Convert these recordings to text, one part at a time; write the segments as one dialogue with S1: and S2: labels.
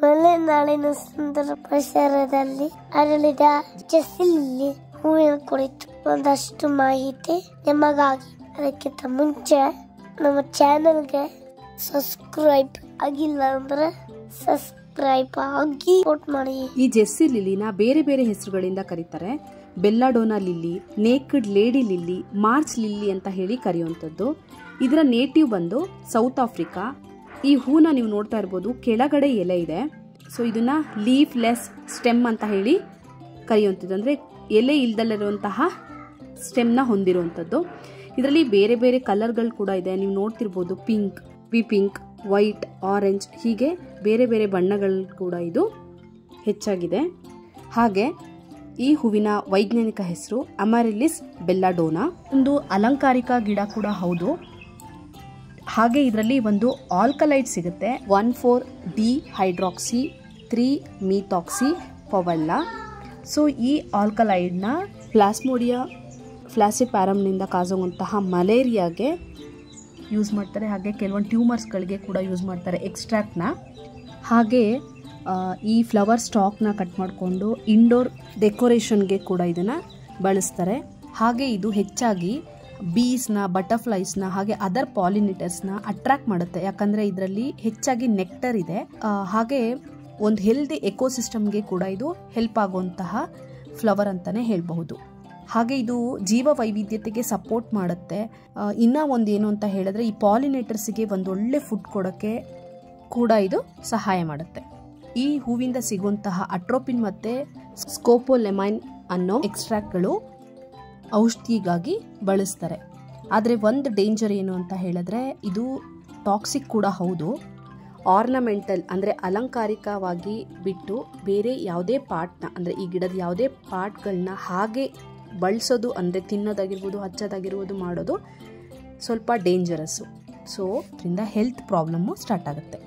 S1: ಮಲೆನಾಡಿನ ಸುಂದರ ಪರಿಸರದಲ್ಲಿ ಅರಳಿದ ಜೆಸ್ಸಿ ಹೂವಿನ ಕುರಿತು ಒಂದಷ್ಟು ಮಾಹಿತಿ ನಿಮಗಾಗಿ. ಅದಕ್ಕಿಂತ ಮುಂಚೆ ನಮ್ಮ ಚಾನೆಲ್ಗೆ ಸಬ್ಸ್ಕ್ರೈಬ್ ಆಗಿಲ್ಲ ಅಂದ್ರೆ ಸಬ್ಸ್ಕ್ರೈಬ್ ಆಗಿ ಸಪೋರ್ಟ್ ಮಾಡಿ.
S2: ಈ ಜೆಸ್ಸಿ ಲಿಲಿನ ಬೇರೆ ಬೇರೆ ಹೆಸರುಗಳಿಂದ ಕರೀತಾರೆ. Belladonna lily, naked lady lily, March lily ಅಂತ ಹೇಳಿ ಕರೆಯುವಂಥದ್ದು. ಇದರ ನೇಟಿವ್ ಬಂದು ಸೌತ್ ಆಫ್ರಿಕಾ. ಈ ಹೂನ ನೀವು ನೋಡ್ತಾ ಇರ್ಬೋದು, ಕೆಳಗಡೆ ಎಲೆ ಇದೆ. ಸೊ ಇದನ್ನ ಲೀಫ್ಲೆಸ್ ಸ್ಟೆಮ್ ಅಂತ ಹೇಳಿ ಕರೆಯುವಂಥದ್ದು, ಅಂದರೆ ಎಲೆ ಇಲ್ದಲ್ಲಿರುವಂತಹ ಸ್ಟೆಮ್ನ ಹೊಂದಿರುವಂಥದ್ದು. ಇದರಲ್ಲಿ ಬೇರೆ ಬೇರೆ ಕಲರ್ಗಳು ಕೂಡ ಇದೆ. ನೀವು ನೋಡ್ತಿರ್ಬೋದು, ಪಿಂಕ್, ವೈಟ್, ಆರೆಂಜ್, ಹೀಗೆ ಬೇರೆ ಬೇರೆ ಬಣ್ಣಗಳು ಕೂಡ ಇದು ಹೆಚ್ಚಾಗಿದೆ. ಹಾಗೆ ಈ ಹೂವಿನ ವೈಜ್ಞಾನಿಕ ಹೆಸರು ಅಮರಿಲಿಸ್ ಬೆಲ್ಲಾಡೋನಾ. ಒಂದು ಅಲಂಕಾರಿಕ ಗಿಡ ಕೂಡ ಹೌದು. ಹಾಗೆ ಇದರಲ್ಲಿ ಒಂದು ಆಲ್ಕಲೈಡ್ ಸಿಗುತ್ತೆ, 1,4-D ಹೈಡ್ರಾಕ್ಸಿ 3-ಮಿಥಾಕ್ಸಿ ಪವೆಲ್ಲಾ. ಸೊ ಈ ಆಲ್ಕಲೈಡ್ನ ಪ್ಲಾಸ್ಮೋಡಿಯಾ ಫ್ಲಾಸಿಪ್ಯಾರಮ್ನಿಂದ ಕಾಸುವಂತಹ ಮಲೇರಿಯಾಗೆ ಯೂಸ್ ಮಾಡ್ತಾರೆ. ಹಾಗೆ ಕೆಲವೊಂದು ಟ್ಯೂಮರ್ಸ್ಗಳಿಗೆ ಕೂಡ ಯೂಸ್ ಮಾಡ್ತಾರೆ ಎಕ್ಸ್ಟ್ರಾಕ್ಟ್ನ. ಹಾಗೆ ಈ ಫ್ಲವರ್ ಸ್ಟಾಕ್ನ ಕಟ್ ಮಾಡಿಕೊಂಡು ಇಂಡೋರ್ ಡೆಕೋರೇಷನ್ಗೆ ಕೂಡ ಇದನ್ನು ಬಳಸ್ತಾರೆ. ಹಾಗೆ ಇದು ಹೆಚ್ಚಾಗಿ ಬೀಸ್ನ, ಬಟರ್ಫ್ಲೈಸ್ನ ಹಾಗೆ ಅದರ್ ಪಾಲಿನೇಟರ್ಸ್ನ ಅಟ್ರಾಕ್ಟ್ ಮಾಡುತ್ತೆ. ಯಾಕಂದರೆ ಇದರಲ್ಲಿ ಹೆಚ್ಚಾಗಿ ನೆಕ್ಟರ್ ಇದೆ. ಹಾಗೆ ಒಂದು ಹೆಲ್ದಿ ಎಕೋಸಿಸ್ಟಮ್ಗೆ ಕೂಡ ಇದು ಹೆಲ್ಪ್ ಆಗುವಂತಹ ಫ್ಲವರ್ ಅಂತಲೇ ಹೇಳಬಹುದು. ಹಾಗೆ ಇದು ಜೀವ ವೈವಿಧ್ಯತೆಗೆ ಸಪೋರ್ಟ್ ಮಾಡುತ್ತೆ. ಇನ್ನೂ ಒಂದು ಏನು ಅಂತ ಹೇಳಿದ್ರೆ, ಈ ಪಾಲಿನೇಟರ್ಸ್ಗೆ ಒಂದು ಒಳ್ಳೆ ಫುಡ್ ಕೊಡೋಕ್ಕೆ ಕೂಡ ಇದು ಸಹಾಯ ಮಾಡುತ್ತೆ. ಈ ಹೂವಿಂದ ಸಿಗುವಂತಹ ಅಟ್ರೋಪಿನ್ ಮತ್ತು ಸ್ಕೋಪೋಲೆಮೈನ್ ಅನ್ನೋ ಎಕ್ಸ್ಟ್ರಾಕ್ಟ್ಗಳು ಔಷಧಿಗಾಗಿ ಬಳಸ್ತಾರೆ. ಆದರೆ ಒಂದು ಡೇಂಜರ್ ಏನು ಅಂತ ಹೇಳಿದ್ರೆ, ಇದು ಟಾಕ್ಸಿಕ್ ಕೂಡ ಹೌದು. ಆರ್ನಮೆಂಟಲ್ ಅಂದರೆ ಅಲಂಕಾರಿಕವಾಗಿ ಬಿಟ್ಟು ಬೇರೆ ಯಾವುದೇ ಪಾರ್ಟ್ನ, ಅಂದರೆ ಈ ಗಿಡದ ಯಾವುದೇ ಪಾರ್ಟ್ಗಳನ್ನ ಹಾಗೆ ಬಳಸೋದು, ಅಂದರೆ ತಿನ್ನೋದಾಗಿರ್ಬೋದು, ಹಚ್ಚೋದಾಗಿರ್ಬೋದು ಮಾಡೋದು ಸ್ವಲ್ಪ ಡೇಂಜರಸ್ಸು. ಸೊ ಇದರಿಂದ ಹೆಲ್ತ್ ಪ್ರಾಬ್ಲಮ್ಮು ಸ್ಟಾರ್ಟ್ ಆಗುತ್ತೆ.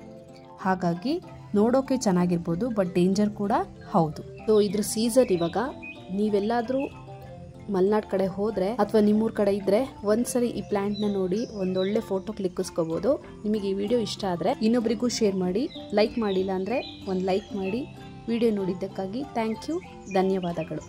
S2: ಹಾಗಾಗಿ ನೋಡೋಕೆ ಚೆನ್ನಾಗಿರ್ಬೋದು, ಬಟ್ ಡೇಂಜರ್ ಕೂಡ ಹೌದು. ಸೊ ಇದ್ರ ಸೀಸನ್ ಇವಾಗ. ನೀವೆಲ್ಲಾದರೂ ಮಲೆನಾಡು ಕಡೆ ಹೋದರೆ ಅಥವಾ ನಿಮ್ಮೂರ ಕಡೆ ಇದ್ದರೆ ಒಂದ್ಸರಿ ಈ ಪ್ಲ್ಯಾಂಟ್ನ ನೋಡಿ ಒಂದೊಳ್ಳೆ ಫೋಟೋ ಕ್ಲಿಕ್ಕಿಸ್ಕೋಬೋದು. ನಿಮಗೆ ಈ ವಿಡಿಯೋ ಇಷ್ಟ ಆದರೆ ಇನ್ನೊಬ್ಬರಿಗೂ ಶೇರ್ ಮಾಡಿ. ಲೈಕ್ ಮಾಡಿಲ್ಲ ಅಂದರೆ ಒಂದು ಲೈಕ್ ಮಾಡಿ. ವಿಡಿಯೋ ನೋಡಿದ್ದಕ್ಕಾಗಿ ಥ್ಯಾಂಕ್ ಯು, ಧನ್ಯವಾದಗಳು.